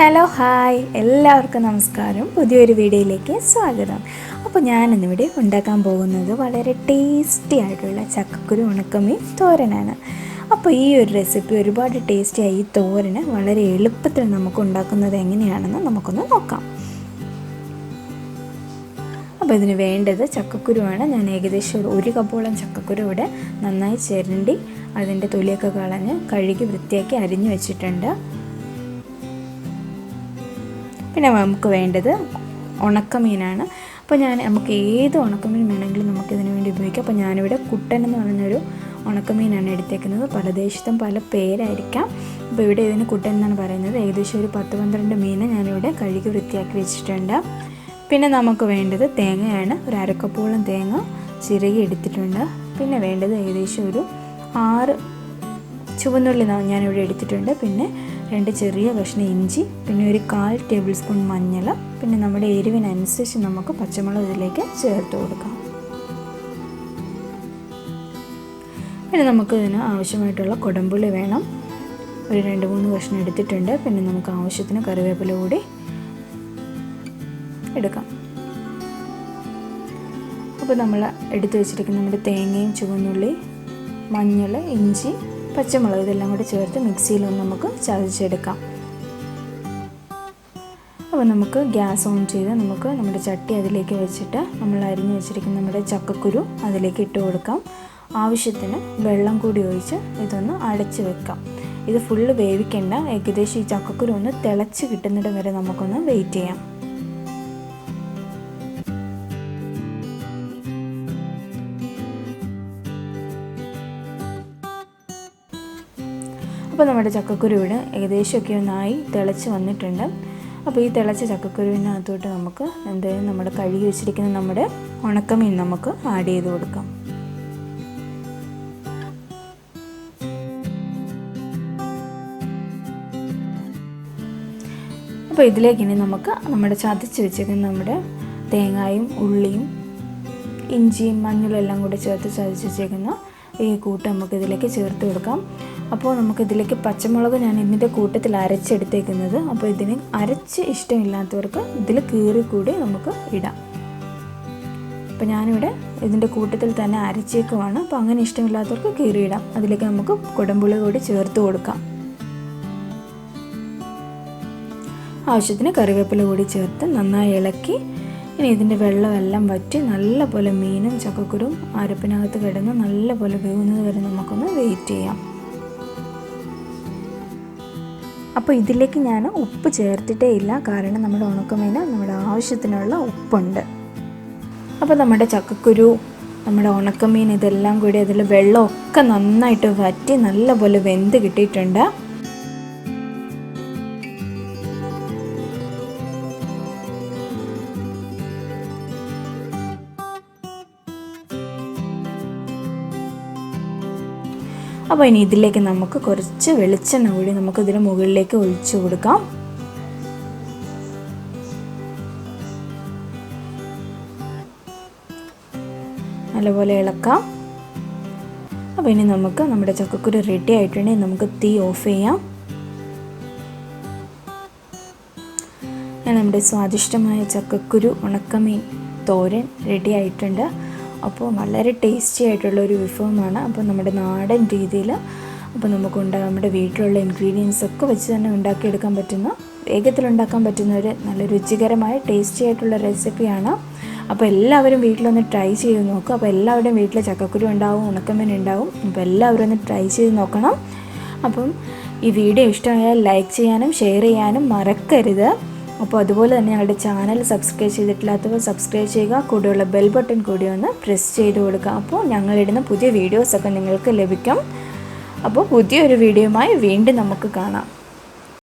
Hello hi എല്ലാവർക്കും നമസ്കാരം. പുതിയൊരു വീഡിയോയിലേക്ക് സ്വാഗതം. അപ്പോൾ ഞാനിന്നിവിടെ ഉണ്ടാക്കാൻ പോകുന്നത് വളരെ ടേസ്റ്റി ആയിട്ടുള്ള ചക്കക്കുരു ഉണക്കമീൻ തോരനാണ്. അപ്പോൾ ഈ ഒരു റെസിപ്പി ഒരുപാട് ടേസ്റ്റിയായി ഈ തോരന് വളരെ എളുപ്പത്തിൽ നമുക്ക് ഉണ്ടാക്കുന്നത് എങ്ങനെയാണെന്ന് നമുക്കൊന്ന് നോക്കാം. അപ്പോൾ ഇതിന് വേണ്ടത് ചക്കക്കുരുവാണ്. ഞാൻ ഏകദേശം ഒരു കപ്പോളം ചക്കക്കുരു ഇവിടെ നന്നായി ചിരണ്ടി അതിൻ്റെ തൊലിയൊക്കെ കളഞ്ഞ് കഴുകി വൃത്തിയാക്കി അരിഞ്ഞു വെച്ചിട്ടുണ്ട്. പിന്നെ നമുക്ക് വേണ്ടത് ഉണക്കമീനാണ്. അപ്പോൾ നമുക്ക് ഏത് ഉണക്കമീൻ വേണമെങ്കിലും നമുക്കിതിന് വേണ്ടി ഉപയോഗിക്കാം. അപ്പോൾ ഞാനിവിടെ കുട്ടൻ എന്ന് പറഞ്ഞൊരു ഉണക്കമീനാണ് എടുത്തേക്കുന്നത്. പല ദേശത്തും പല പേരായിരിക്കാം. അപ്പോൾ ഇവിടെ ഇതിന് കുട്ടൻ എന്നാണ് പറയുന്നത്. ഏകദേശം ഒരു 10-12 മീൻ ഞാനിവിടെ കഴുകി വൃത്തിയാക്കി വെച്ചിട്ടുണ്ട്. പിന്നെ നമുക്ക് വേണ്ടത് തേങ്ങയാണ്. ഒരു അരക്കപ്പോളം തേങ്ങ ചിരകി എടുത്തിട്ടുണ്ട്. പിന്നെ വേണ്ടത് ഏകദേശം ഒരു 6 ചുവന്നുള്ളി ഞാനിവിടെ എടുത്തിട്ടുണ്ട്. പിന്നെ 2 ചെറിയ കഷ്ണം ഇഞ്ചി, പിന്നെ ഒരു 1/4 ടേബിൾ സ്പൂൺ മഞ്ഞൾ, പിന്നെ നമ്മുടെ എരിവിനനുസരിച്ച് നമുക്ക് പച്ചമുളക് ഇതിലേക്ക് ചേർത്ത് കൊടുക്കാം. പിന്നെ നമുക്ക് ഇതിന് ആവശ്യമായിട്ടുള്ള കുടംപുളി വേണം. ഒരു 2-3 കഷ്ണം എടുത്തിട്ടുണ്ട്. പിന്നെ നമുക്ക് ആവശ്യത്തിന് കറിവേപ്പില കൂടി എടുക്കാം. അപ്പോൾ നമ്മൾ എടുത്തു വെച്ചിരിക്കുന്ന നമ്മുടെ തേങ്ങയും ചുവന്നുള്ളി, മഞ്ഞൾ, ഇഞ്ചി, പച്ചമുളക് ഇതെല്ലാം കൂടി ചേർത്ത് മിക്സിയിലൊന്ന് നമുക്ക് ചതച്ചെടുക്കാം. അപ്പോൾ നമുക്ക് ഗ്യാസ് ഓൺ ചെയ്ത് നമുക്ക് നമ്മുടെ ചട്ടി അതിലേക്ക് വെച്ചിട്ട് നമ്മൾ അരിഞ്ഞു വെച്ചിരിക്കുന്ന നമ്മുടെ ചക്കക്കുരു അതിലേക്ക് ഇട്ട് കൊടുക്കാം. ആവശ്യത്തിന് വെള്ളം കൂടി ഒഴിച്ച് ഇതൊന്ന് അടച്ച് വെക്കാം. ഇത് ഫുള്ള് വേവിക്കേണ്ട. ഏകദേശം ഈ ചക്കക്കുരു ഒന്ന് തിളച്ച് കിട്ടുന്നിടം വരെ നമുക്കൊന്ന് വെയിറ്റ് ചെയ്യാം. അപ്പോൾ നമ്മുടെ ചക്കക്കുരു ഇവിടെ ഏകദേശമൊക്കെ ഒന്നായി തിളച്ച് വന്നിട്ടുണ്ട്. അപ്പോൾ ഈ തിളച്ച ചക്കക്കുരുവിനകത്തോട്ട് നമുക്ക് നമ്മുടെ കഴുകി വെച്ചിരിക്കുന്ന നമ്മുടെ ഉണക്കമീൻ നമുക്ക് ആഡ് ചെയ്ത് കൊടുക്കാം. അപ്പോൾ ഇതിലേക്ക് ഇനി നമുക്ക് നമ്മുടെ ചതച്ച് വെച്ചിരിക്കുന്ന നമ്മുടെ തേങ്ങയും ഉള്ളിയും ഇഞ്ചിയും മഞ്ഞളും എല്ലാം കൂടി ചേർത്ത് ചതച്ച് വെച്ചേക്കുന്ന ഈ കൂട്ട് നമുക്ക് ഇതിലേക്ക് ചേർത്ത് കൊടുക്കാം. അപ്പോൾ നമുക്കിതിലേക്ക് പച്ചമുളക് ഞാൻ ഇതിൻ്റെ കൂട്ടത്തിൽ അരച്ചെടുത്തേക്കുന്നത്. അപ്പോൾ ഇതിന് അരച്ച് ഇഷ്ടമില്ലാത്തവർക്ക് ഇതിൽ കീറി കൂടി നമുക്ക് ഇടാം. അപ്പോൾ ഞാനിവിടെ ഇതിൻ്റെ കൂട്ടത്തിൽ തന്നെ അരച്ചേക്കുവാണ്. അപ്പോൾ അങ്ങനെ ഇഷ്ടമില്ലാത്തവർക്ക് കീറിയിടാം. അതിലേക്ക് നമുക്ക് കുടംപുളി കൂടി ചേർത്ത് കൊടുക്കാം. ആവശ്യത്തിന് കറിവേപ്പില കൂടി ചേർത്ത് നന്നായി ഇളക്കി ഇനി ഇതിൻ്റെ വെള്ളമെല്ലാം വറ്റി നല്ലപോലെ മീനും ചക്കക്കുരും അരപ്പിനകത്ത് കിടന്ന് നല്ലപോലെ വേവുന്നത് വരെ നമുക്കൊന്ന് വെയിറ്റ് ചെയ്യാം. അപ്പോൾ ഇതിലേക്ക് ഞാൻ ഉപ്പ് ചേർത്തിട്ടേ ഇല്ല. കാരണം നമ്മുടെ ഉണക്കമീന് നമ്മുടെ ആവശ്യത്തിനുള്ള ഉപ്പുണ്ട്. അപ്പോൾ നമ്മുടെ ചക്കക്കുരു, നമ്മുടെ ഉണക്കമീൻ ഇതെല്ലാം കൂടി അതിൽ വെള്ളമൊക്കെ നന്നായിട്ട് വറ്റി നല്ലപോലെ വെന്ത് കിട്ടിയിട്ടുണ്ട്. അപ്പോൾ ഇനി ഇതിലേക്ക് നമുക്ക് കുറച്ച് വെളിച്ചെണ്ണ കൂടി നമുക്കിതിന് മുകളിലേക്ക് ഒഴിച്ചു കൊടുക്കാം. നല്ലപോലെ ഇളക്കാം. അപ്പോൾ ഇനി നമുക്ക് നമ്മുടെ ചക്കക്കുരു റെഡി ആയിട്ടുണ്ടെങ്കിൽ നമുക്ക് തീ ഓഫ് ചെയ്യാം. നമ്മുടെ സ്വാദിഷ്ടമായ ചക്കക്കുരു ഉണക്കമീൻ തോരൻ റെഡി ആയിട്ടുണ്ട്. അപ്പോൾ വളരെ ടേസ്റ്റി ആയിട്ടുള്ളൊരു വിഭവമാണ്. അപ്പോൾ നമ്മുടെ നാടൻ രീതിയിൽ അപ്പോൾ നമ്മുടെ വീട്ടിലുള്ള ഇൻഗ്രീഡിയൻസ് ഒക്കെ വെച്ച് തന്നെ ഉണ്ടാക്കിയെടുക്കാൻ പറ്റുന്ന, വേഗത്തിൽ ഉണ്ടാക്കാൻ പറ്റുന്ന ഒരു നല്ല രുചികരമായ ടേസ്റ്റി ആയിട്ടുള്ള റെസിപ്പിയാണ്. അപ്പോൾ എല്ലാവരും വീട്ടിലൊന്ന് ട്രൈ ചെയ്ത് നോക്കുക. അപ്പോൾ എല്ലാവരുടെയും വീട്ടിൽ ചക്കക്കുരു ഉണ്ടാവും, ഉണക്കമീൻ ഉണ്ടാവും. അപ്പോൾ എല്ലാവരും ഒന്ന് ട്രൈ ചെയ്ത് നോക്കണം. അപ്പം ഈ വീഡിയോ ഇഷ്ടമായാൽ ലൈക്ക് ചെയ്യാനും ഷെയർ ചെയ്യാനും മറക്കരുത്. അപ്പോൾ അതുപോലെ തന്നെ ഞങ്ങളുടെ ചാനൽ സബ്സ്ക്രൈബ് ചെയ്തിട്ടില്ലാത്തവർ സബ്സ്ക്രൈബ് ചെയ്യുക. കൂടെയുള്ള ബെൽ ബട്ടൺ കൂടി ഒന്ന് പ്രസ് ചെയ്ത് കൊടുക്കുക. അപ്പോൾ ഞങ്ങളിടുന്ന പുതിയ വീഡിയോസൊക്കെ നിങ്ങൾക്ക് ലഭിക്കും. അപ്പോൾ പുതിയൊരു വീഡിയോയുമായി വീണ്ടും നമുക്ക് കാണാം.